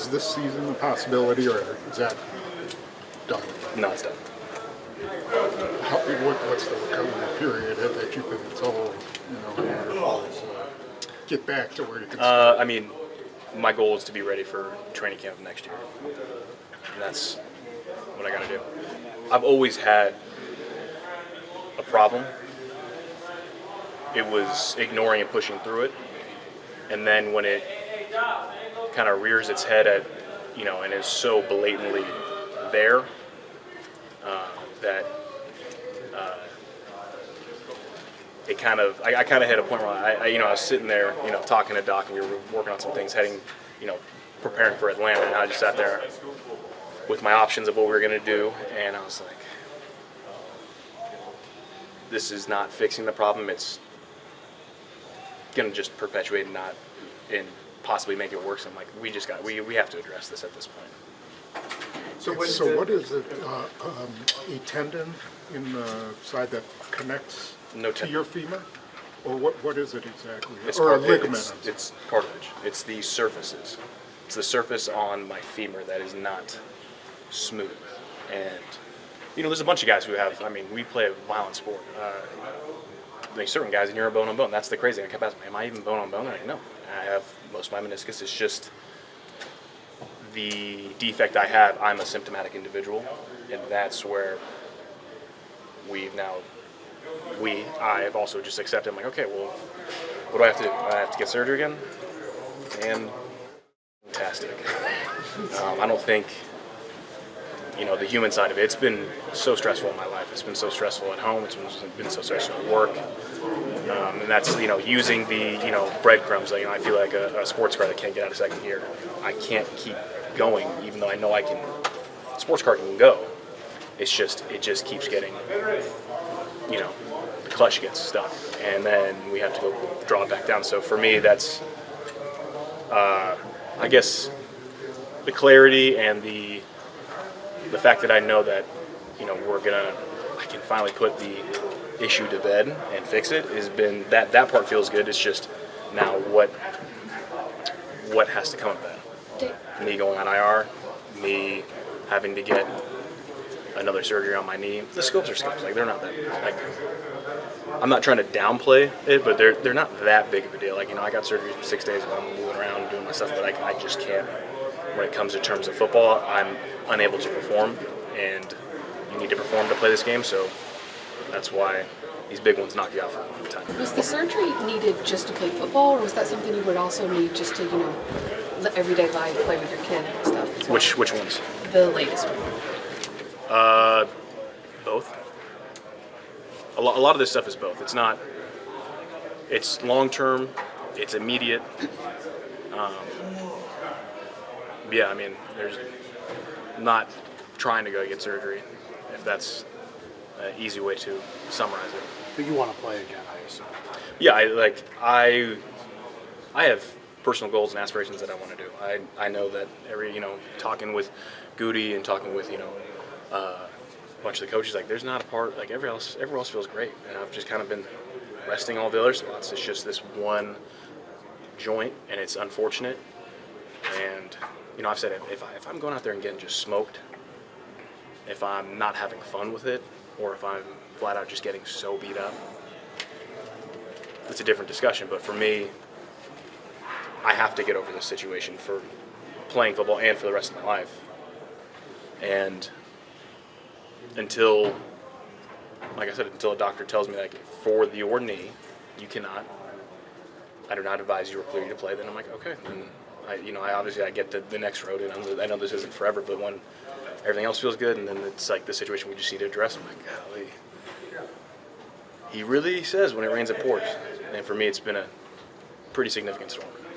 Is this season a possibility, or is that done? No, it's done. What's the recovery period that you've been told, get back to where you can start? I mean, my goal is to be ready for training camp next year. And that's what I got to do. I've always had a problem. It was ignoring and pushing through it. And then when it kind of rears its head at, and is so blatantly there, that it kind of, I kind of hit a point where I was sitting there, talking to Doc, and we were working on some things, preparing for Atlanta, and I just sat there with my options of what we were going to do, and I was like, this is not fixing the problem. It's going to just perpetuate and possibly make it worse. I'm like, we have to address this at this point. So what is it? A tendon in the side that connects to your femur, or what is it exactly? Or a ligament? It's cartilage. It's the surfaces. It's the surface on my femur that is not smooth. And there's a bunch of guys who have. I mean, we play a violent sport. There's certain guys, and you're a bone on bone. That's the crazy thing. I kept asking, am I even bone on bone? I'm like, no. I have most of my meniscus. It's just the defect I have. I'm a symptomatic individual, and that's where I have also just accepted. I'm like, okay, well, what do I have to do? I have to get surgery again? And fantastic. I don't think, the human side of it. It's been so stressful in my life. It's been so stressful at home. It's been so stressful at work. And that's, using the, breadcrumbs. I feel like a sports car that can't get out of second gear. I can't keep going, even though I know I can. Sports car can go. It just keeps getting, the clutch gets stuck, and then we have to go draw it back down. So for me, that's, I guess, the clarity and the fact that I know that, I can finally put the issue to bed and fix it has been, that part feels good. It's just now what has to come of that. Me going on IR, me having to get another surgery on my knee. The scopes are scopes. They're not that, I'm not trying to downplay it, but they're not that big of a deal. I got surgery for 6 days ago. I'm moving around doing my stuff, but I just can't. When it comes to terms of football, I'm unable to perform, and you need to perform to play this game, so that's why these big ones knock you out for a long time. Was the surgery needed just to play football, or was that something you would also need just to, everyday life, play with your kid and stuff? Well? Which ones? The latest one. Both. A lot of this stuff is both. It's long term, it's immediate. There's not trying to go get surgery, if that's an easy way to summarize it. But you want to play again, I assume. Yeah, I have personal goals and aspirations that I want to do. I know that talking with Goody and talking with, a bunch of the coaches, there's not a part, everyone else feels great. And I've just kind of been resting all the other spots. It's just this one joint, and it's unfortunate. And, I've said if I'm going out there and getting just smoked, if I'm not having fun with it, or if I'm flat out just getting so beat up, it's a different discussion. But for me, I have to get over this situation for playing football and for the rest of my life. And until a doctor tells me for your knee, you cannot, I do not advise you or clear you to play, then I'm like, okay. Then I get the next road, and I know this isn't forever, but when everything else feels good, and then it's the situation we just need to address, I'm like, golly. He really says when it rains it pours. And for me, it's been a pretty significant storm.